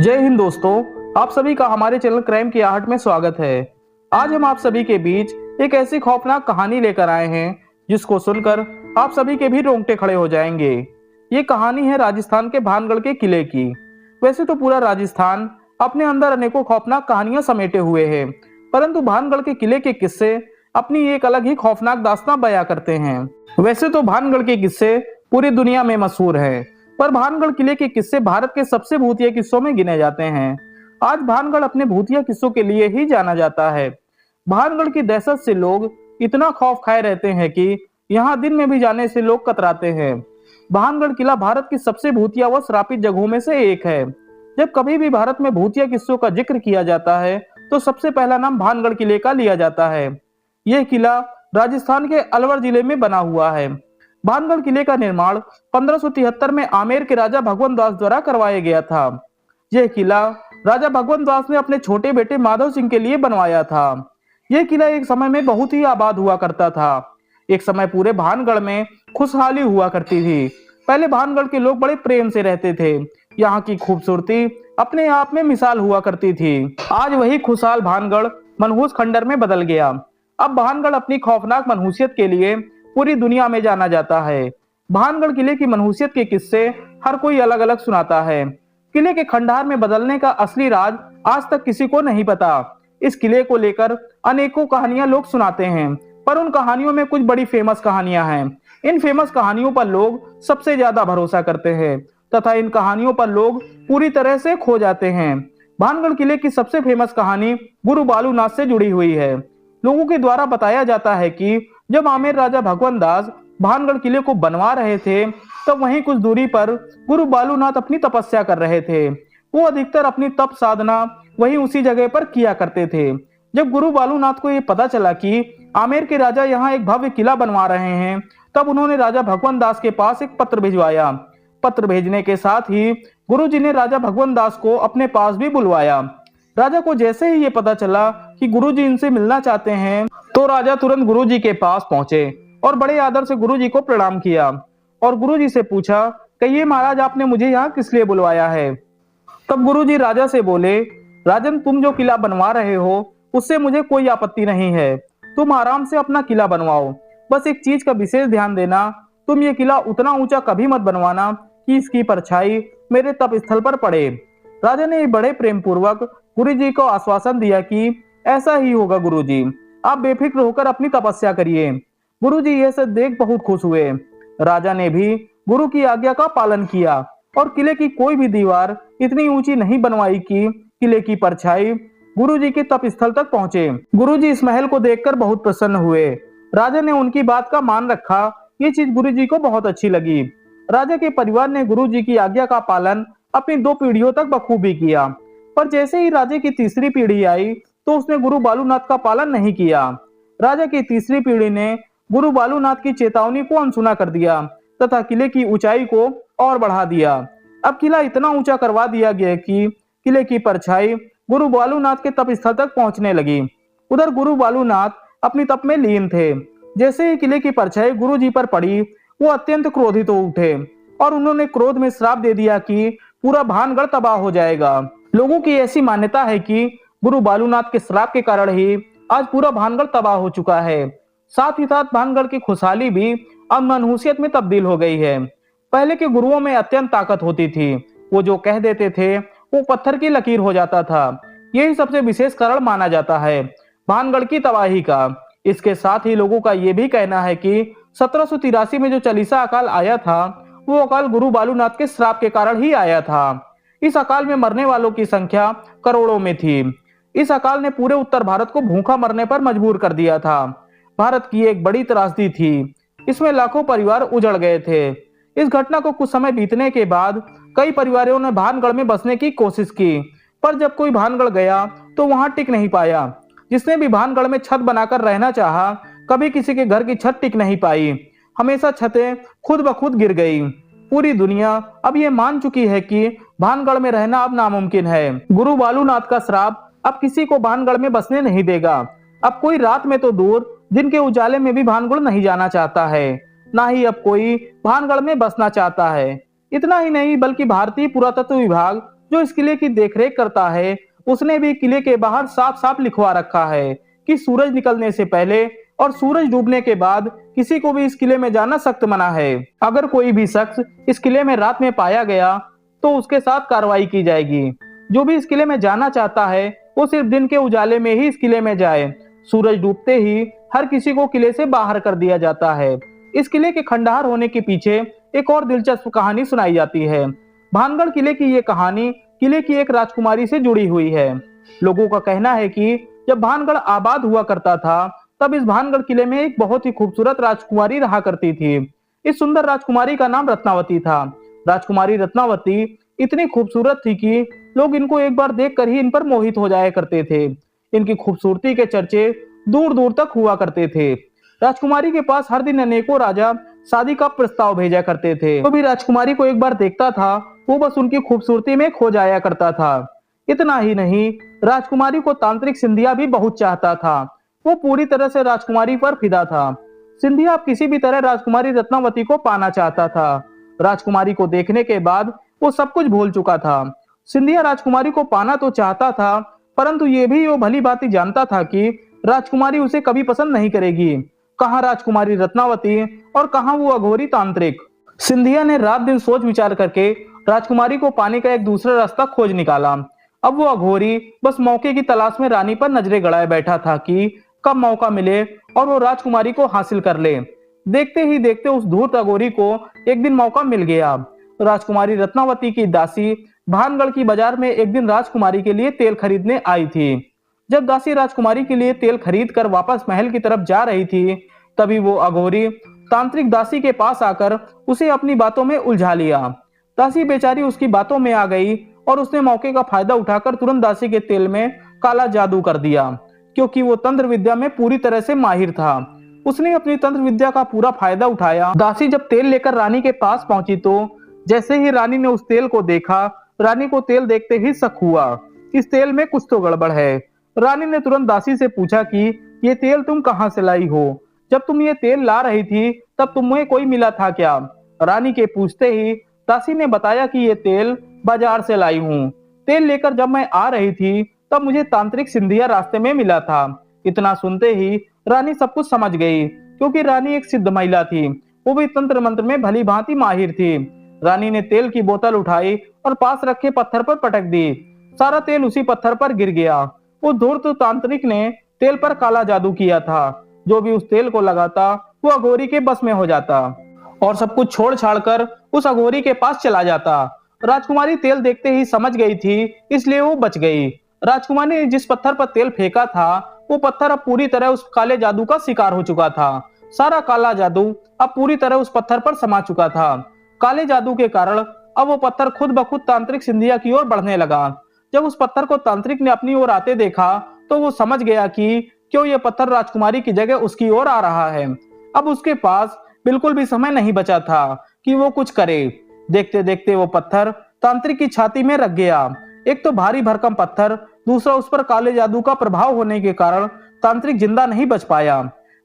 जय हिंद दोस्तों। आप सभी का हमारे चैनल क्राइम की आहट में स्वागत है। आज हम आप सभी के बीच एक ऐसी खौफनाक कहानी लेकर आए हैं जिसको सुनकर आप सभी के भी रोंगटे खड़े हो जाएंगे। ये कहानी है राजस्थान के भानगढ़ के किले की। वैसे तो पूरा राजस्थान अपने अंदर अनेकों खौफनाक कहानियां समेटे हुए है, परंतु भानगढ़ के किले के किस्से अपनी एक अलग ही खौफनाक दास्तां बयां करते हैं। वैसे तो भानगढ़ के किस्से पूरी दुनिया में मशहूर है, पर भानगढ़ किले के किस्से भारत के सबसे भूतिया किस्सों में गिने जाते हैं। आज भानगढ़ अपने भूतिया किस्सों के लिए ही जाना जाता है। भानगढ़ की दहशत से लोग इतना खौफ खाए रहते हैं कि यहाँ दिन में भी जाने से लोग कतराते हैं। भानगढ़ किला भारत की सबसे भूतिया व श्रापित जगहों में से एक है। जब कभी भी भारत में भूतिया किस्सों का जिक्र किया जाता है तो सबसे पहला नाम भानगढ़ किले का लिया जाता है। यह किला राजस्थान के अलवर जिले में बना हुआ है। भानगढ़ किले का निर्माण 1573 में आमेर के राजा भगवंत दास द्वारा करवाया गया था। यह किला राजा भगवंत दास ने अपने छोटे बेटे माधव सिंह के लिए बनवाया था। यह किला एक समय में बहुत ही आबाद हुआ करता था। एक समय पूरे भानगढ़ में खुशहाली हुआ करती थी। पहले भानगढ़ के लोग बड़े प्रेम से रहते थे। यहाँ की खूबसूरती अपने आप में मिसाल हुआ करती थी। आज वही खुशहाल भानगढ़ मनहूस खंडर में बदल गया। अब भानगढ़ अपनी खौफनाक मनहूसियत के लिए पूरी दुनिया में जाना जाता है। भानगढ़ किले की मनहूसियत के किस्से हर कोई अलग अलग सुनाता है। किले के खंडहर में बदलने का असली राज आज तक किसी को नहीं पता। इस किले को लेकर अनेकों कहानियां लोग सुनाते हैं, पर उन कहानियों में कुछ बड़ी फेमस कहानियां हैं। इन फेमस कहानियों पर लोग सबसे ज्यादा भरोसा करते हैं तथा इन कहानियों पर लोग पूरी तरह से खो जाते हैं। भानगढ़ किले की सबसे फेमस कहानी गुरु बालूनाथ से जुड़ी हुई है। लोगों के द्वारा बताया जाता है कि जब आमेर राजा भगवंत दास भानगढ़ किले को बनवा रहे थे तब वहीं कुछ दूरी पर गुरु बालूनाथ अपनी तपस्या कर रहे थे। वो अधिकतर अपनी तप साधना वहीं उसी जगह पर किया करते थे। जब गुरु बालूनाथ को ये पता चला कि आमेर के राजा यहाँ एक भव्य किला बनवा रहे हैं, तब उन्होंने राजा भगवंत दास के पास एक पत्र भिजवाया। पत्र भेजने के साथ ही गुरु जी ने राजा भगवंत दास को अपने पास भी बुलवाया। राजा को जैसे ही ये पता चला कि गुरु जी इनसे मिलना चाहते हैं, तो राजा तुरंत गुरु जी के पास पहुंचे और बड़े आदर से गुरु जी को प्रणाम किया और गुरु जी से पूछा, कहिए महाराज, आपने मुझे यहाँ किस लिए बुलवाया है। तब गुरु जी राजा से बोले, राजन, तुम जो किला बनवा रहे हो उससे मुझे कोई आपत्ति नहीं है। तुम आराम से अपना किला बनवाओ, बस एक चीज का विशेष ध्यान देना, तुम ये किला उतना ऊंचा कभी मत बनवाना कि इसकी परछाई मेरे तप स्थल पर पड़े। राजा ने बड़े प्रेम पूर्वक गुरु जी को आश्वासन दिया कि ऐसा ही होगा गुरु जी, आप बेफिक्र होकर अपनी तपस्या करिए। गुरु जी यह सब देख बहुत खुश हुए। राजा ने भी गुरु की आज्ञा का पालन किया और किले की कोई भी दीवार इतनी ऊंची नहीं बनवाई कि किले की परछाई गुरु जी के तप स्थल तक पहुंचे। गुरु जी इस महल को देखकर बहुत प्रसन्न हुए। राजा ने उनकी बात का मान रखा। ये चीज गुरु जी को बहुत अच्छी लगी। राजा के परिवार ने गुरु जी की आज्ञा का पालन अपनी 2 पीढ़ियों तक बखूबी किया, पर जैसे ही राजा की तीसरी पीढ़ी आई तो उसने गुरु बालूनाथ का पालन नहीं किया। राजा की तीसरी पीढ़ी ने गुरु बालूनाथ की चेतावनी को अनसुना कर दिया तथा किले की ऊंचाई को और बढ़ा दिया। अब किला इतना ऊंचा करवा दिया गया कि किले की परछाई गुरु बालूनाथ के तप स्थल तक पहुंचने लगी। उधर गुरु बालूनाथ अपनी तप में लीन थे। जैसे ही किले की परछाई गुरु जी पर पड़ी, वो अत्यंत क्रोधित हो उठे और उन्होंने क्रोध में श्राप दे दिया कि पूरा भानगढ़ तबाह हो जाएगा। लोगों की ऐसी मान्यता है कि गुरु बालूनाथ के श्राप के कारण ही आज पूरा भानगढ़ तबाह हो चुका है। साथ ही साथ भानगढ़ की खुशहाली भी अब मनहूसियत में तब्दील हो गई है। पहले के गुरुओं में अत्यंत ताकत होती थी। वो जो कह देते थे वो पत्थर की लकीर हो जाता था। यही सबसे विशेष कारण माना जाता है भानगढ़ की तबाही का। इसके साथ ही लोगों का ये भी कहना है कि 1783 में जो चालीसा अकाल आया था, वो अकाल गुरु बालूनाथ के श्राप के कारण ही आया था। इस अकाल में मरने वालों की संख्या करोड़ों में थी। इस अकाल ने पूरे उत्तर भारत को भूखा मरने पर मजबूर कर दिया था। भारत की एक बड़ी त्रासदी थी। इसमें लाखों परिवार उजड़ गए थे। इस घटना को कुछ समय बीतने के बाद कई परिवारों ने भानगढ़ में बसने की कोशिश की, पर जब कोई भानगढ़ गया तो वहां टिक नहीं पाया। जिसने भी भानगढ़ में छत बनाकर रहना चाहा, कभी किसी के घर की छत टिक नहीं पाई। हमेशा छतें खुद ब खुद गिर गई। पूरी दुनिया अब ये मान चुकी है कि भानगढ़ में रहना अब नामुमकिन है। गुरु बालूनाथ का श्राप अब किसी को भानगढ़ में बसने नहीं देगा। अब कोई रात में तो दूर, दिन के उजाले में भी भानगढ़ नहीं जाना चाहता है। ना ही अब कोई भानगढ़ में बसना चाहता है। इतना ही नहीं, बल्कि भारतीय पुरातत्व विभाग जो इस किले की देखरेख करता है उसने भी किले के बाहर साफ साफ लिखवा रखा है कि सूरज निकलने से पहले और सूरज डूबने के बाद किसी को भी इस किले में जाना सख्त मना है। अगर कोई भी शख्स इस किले में रात में पाया गया तो उसके साथ कार्रवाई की जाएगी। जो भी इस किले में जाना चाहता है वो सिर्फ दिन के उजाले में ही इस किले में जाए। सूरज डूबते ही हर किसी को किले से बाहर कर दिया जाता है। इस किले के खंडहर होने के पीछे एक और दिलचस्प कहानी सुनाई जाती है। भानगढ़ किले की ये कहानी किले की एक राजकुमारी से जुड़ी हुई है। लोगों का कहना है कि जब भानगढ़ आबाद हुआ करता था तब इस भानगढ़ किले में एक बहुत ही खूबसूरत राजकुमारी रहा करती थी। इस सुंदर राजकुमारी का नाम रत्नावती था। राजकुमारी रत्नावती इतनी खूबसूरत थी कि लोग इनको एक बार देखकर ही इन पर मोहित हो जाया करते थे। इनकी खूबसूरती के चर्चे दूर दूर तक हुआ करते थे। राजकुमारी के पास हर दिन अनेकों राजा शादी का प्रस्ताव भेजा करते थे। तो भी राजकुमारी को एक बार देखता था वो बस उनकी खूबसूरती में खो जाया करता था। इतना ही नहीं, राजकुमारी को तांत्रिक सिंधिया भी बहुत चाहता था। वो पूरी तरह से राजकुमारी पर फिदा था। सिंधिया अब किसी भी तरह राजकुमारी रत्नावती को पाना चाहता था। राजकुमारी को देखने के बाद वो सब कुछ भूल चुका था। सिंधिया राजकुमारी को पाना तो चाहता था परंतु ये भी वो भली भांति जानता था कि राजकुमारी उसे कभी पसंद नहीं करेगी। कहाँ राजकुमारी रत्नावती और कहाँ वो अघोरी तांत्रिक। सिंधिया ने रात दिन सोच विचार करके राजकुमारी को पाने का एक दूसरा रास्ता खोज निकाला। अब वो अघोरी बस मौके की तलाश में रानी पर नजरें गड़ाए बैठा था कि कब मौका मिले और वो राजकुमारी को हासिल कर ले। देखते ही देखते उस धूर्त अघोरी को एक दिन मौका मिल गया। राजकुमारी रत्नावती की दासी भानगढ़ की बाजार में एक दिन राजकुमारी के लिए तेल खरीदने आई थी। जब दासी राजकुमारी के लिए तेल खरीद कर वापस महल की तरफ जा रही थी तभी वो अघोरी तांत्रिक दासी के पास आकर उसे अपनी बातों में उलझा लिया। दासी बेचारी उसकी बातों में आ गई और उसने मौके का फायदा उठाकर तुरंत दासी के तेल में काला जादू कर दिया। क्योंकि वो तंत्र विद्या में पूरी तरह से माहिर था, उसने अपनी तंत्र विद्या का पूरा फायदा उठाया। दासी जब तेल लेकर रानी के पास पहुंची तो जैसे ही रानी ने उस तेल को देखा, रानी को तेल देखते ही शक हुआ, इस तेल में कुछ तो गड़बड़ है। रानी ने तुरंत दासी से पूछा कि ये तेल तुम कहां से लाई हो? जब तुम ये तेल ला रही थी तब तुम्हें कोई मिला था क्या? रानी के पूछते ही दासी ने बताया कि ये तेल बाजार से लाई हूँ। तेल लेकर जब मैं आ रही थी तब मुझे तांत्रिक सिंधिया रास्ते में मिला था। इतना सुनते ही रानी सब कुछ समझ गई क्योंकि रानी एक सिद्ध महिला थी, वो भी तंत्र मंत्र में भली भांति माहिर थी। रानी ने तेल की बोतल उठाई और पास रखे पत्थर पर पटक दी। सारा तेल उसी पत्थर पर गिर गया। वो धूर्त तांत्रिक ने तेल पर काला जादू किया था। जो भी उस तेल को लगाता वो अघोरी के बस में हो जाता और सब कुछ छोड़ छाड़ कर उस अघोरी के पास चला जाता। राजकुमारी तेल देखते ही समझ गई थी, इसलिए वो बच गई। राजकुमारी ने जिस पत्थर पर तेल फेंका था वो पत्थर अब पूरी तरह उस काले जादू का शिकार हो चुका था। सारा काला जादू अब पूरी तरह उस पत्थर पर समा चुका था। काले जादू के कारण अब वो पत्थर खुद ब खुद तांत्रिक सिंधिया की ओर बढ़ने लगा। जब उस पत्थर को तांत्रिक ने अपनी ओर आते देखा तो वो समझ गया कि क्यों ये पत्थर राजकुमारी की जगह उसकी ओर आ रहा है। अब उसके पास बिल्कुल भी समय नहीं बचा था कि वो कुछ करे। देखते देखते वो पत्थर तांत्रिक की छाती में रख गया। एक तो भारी भरकम पत्थर, दूसरा उस पर काले जादू का प्रभाव होने के कारण तांत्रिक जिंदा नहीं बच पाया।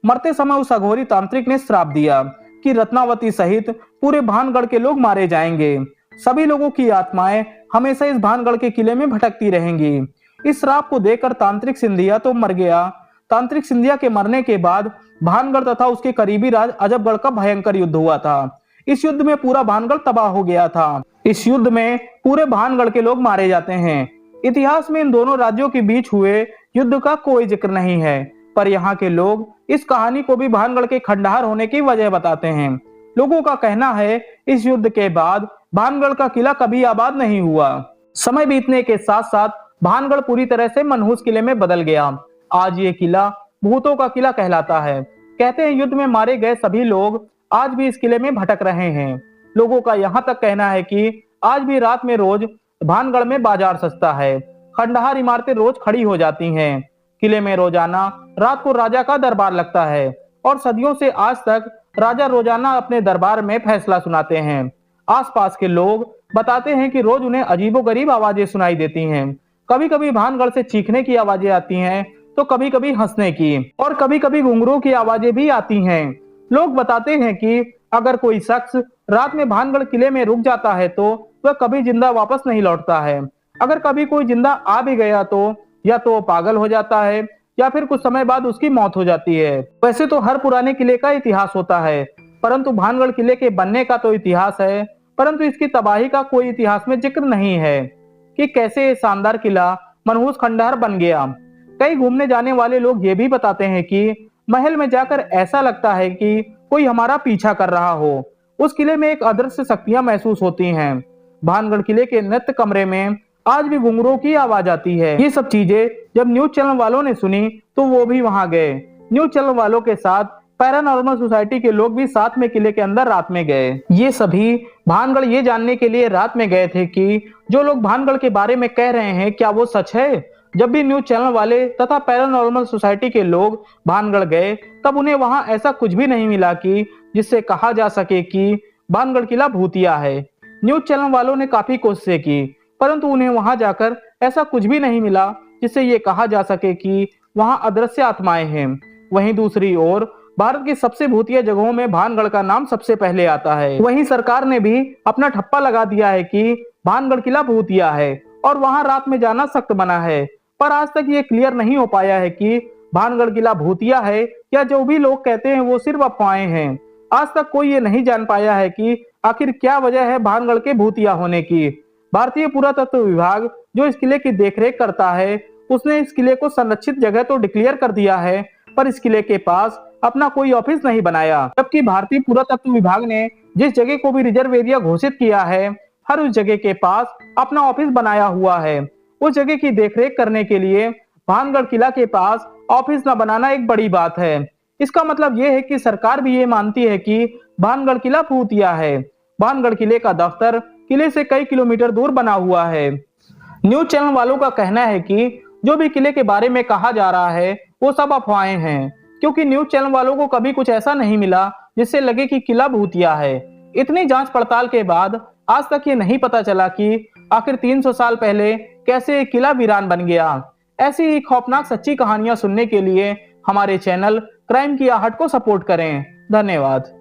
मरते समय उस अघोरी तांत्रिक ने श्राप दिया कि रत्नावती सहित पूरे भानगढ़ के लोग मारे जाएंगे। सभी लोगों की आत्माएं हमेशा इस भानगढ़ के किले में भटकती रहेंगी। इस श्राप को देखकर तांत्रिक सिंधिया तो मर गया। तांत्रिक सिंधिया के मरने के बाद भानगढ़ तथा उसके करीबी राज अजबगढ़ का भयंकर युद्ध हुआ था। इस युद्ध में पूरा भानगढ़ तबाह हो गया था। इस युद्ध में पूरे भानगढ़ के लोग मारे जाते हैं। इतिहास में इन दोनों राज्यों के बीच हुए युद्ध का कोई जिक्र नहीं है, पर यहाँ के लोग इस कहानी को भी भानगढ़ के खंडहर होने की वजह बताते हैं। लोगों का कहना है इस युद्ध के बाद भानगढ़ का किला कभी आबाद नहीं हुआ। समय बीतने के साथ साथ भानगढ़ पूरी तरह से मनहूस किले में बदल गया। आज ये किला भूतों का किला कहलाता है। कहते हैं युद्ध में मारे गए सभी लोग आज भी इस किले में भटक रहे हैं। लोगों का यहाँ तक कहना है कि आज भी रात में रोज भानगढ़ में बाजार सजता है। खंडहर इमारतें रोज खड़ी हो जाती हैं। किले में रोजाना रात को राजा का दरबार लगता है और सदियों से आज तक राजा रोजाना अपने दरबार में फैसला सुनाते हैं। आसपास के लोग बताते हैं कि रोज उन्हें अजीबोगरीब आवाजें सुनाई देती हैं। कभी कभी भानगढ़ से चीखने की आवाजें आती हैं तो कभी कभी हंसने की और कभी कभी घुंघरू की आवाजें भी आती हैं। लोग बताते हैं कि अगर कोई शख्स रात में भानगढ़ किले में रुक जाता है तो वह कभी जिंदा वापस नहीं लौटता है। अगर कभी कोई जिंदा आ भी गया तो या तो वो पागल हो जाता है या फिर कुछ समय बाद उसकी मौत हो जाती है। वैसे तो हर पुराने किले का इतिहास होता है, परंतु भानगढ़ किले के बनने का तो इतिहास है, परंतु इसकी तबाही का कोई इतिहास में जिक्र नहीं है कि कैसे ये शानदार किला मनहूस खंडहर बन गया। कई घूमने जाने वाले लोग ये भी बताते हैं कि महल में जाकर ऐसा लगता है कि कोई हमारा पीछा कर रहा हो। उस किले में एक अदृश्य शक्तियां महसूस होती हैं। भानगढ़ किले के नृत्य कमरे में आज भी घुंघरूओं की आवाज आती है। ये सब चीजें जब न्यूज चैनल वालों ने सुनी तो वो भी वहां गए। न्यूज चैनल वालों के साथ पैरानॉर्मल सोसाइटी के लोग भी साथ में किले के अंदर रात में गए। ये सभी भानगढ़ ये जानने के लिए रात में गए थे कि जो लोग भानगढ़ के बारे में कह रहे हैं क्या वो सच है। जब भी न्यूज चैनल वाले तथा पैरानॉर्मल सोसाइटी के लोग भानगढ़ गए तब उन्हें वहां ऐसा कुछ भी नहीं मिला कि जिससे कहा जा सके कि भानगढ़ किला भूतिया है। न्यूज चैनल वालों ने काफी कोशिशें की, परंतु उन्हें वहां जाकर ऐसा कुछ भी नहीं मिला जिससे ये कहा जा सके कि वहां अदृश्य आत्माएं हैं। वहीं दूसरी ओर भारत की सबसे भूतिया जगहों में भानगढ़ का नाम सबसे पहले आता है। वहीं सरकार ने भी अपना ठप्पा लगा दिया है कि भानगढ़ किला भूतिया है और वहां रात में जाना सख्त मना है। पर आज तक ये क्लियर नहीं हो पाया है कि भानगढ़ किला भूतिया है या जो भी लोग कहते हैं वो सिर्फ अफवाहें हैं। आज तक कोई ये नहीं जान पाया है कि आखिर क्या वजह है भानगढ़ के भूतिया होने की। भारतीय पुरातत्व विभाग जो इस किले की देखरेख करता है उसने इस किले को संरक्षित जगह तो डिक्लेयर कर दिया है, पर इस किले के पास अपना कोई ऑफिस नहीं बनाया। जबकि भारतीय पुरातत्व विभाग ने जिस जगह को भी रिजर्व एरिया घोषित किया है हर उस जगह के पास अपना ऑफिस बनाया हुआ है। उस जगह की देखरेख करने के लिए भानगढ़ किला के पास ऑफिस न बनाना एक बड़ी बात है। इसका मतलब यह है कि सरकार भी ये मानती है कि भानगढ़ किला भूतिया है। भानगढ़ किले का दफ्तर किले से कई किलोमीटर दूर बना हुआ है। न्यूज चैनल वालों का कहना है कि जो भी किले के बारे में कहा जा रहा है वो सब अफवाहें हैं, क्योंकि न्यूज चैनल वालों को कभी कुछ ऐसा नहीं मिला जिससे लगे कि किला भूतिया है। इतनी जांच पड़ताल के बाद आज तक ये नहीं पता चला कि आखिर 300 साल पहले कैसे एक किला वीरान बन गया। ऐसी ही खौफनाक सच्ची कहानियां सुनने के लिए हमारे चैनल क्राइम की आहट को सपोर्ट करें। धन्यवाद।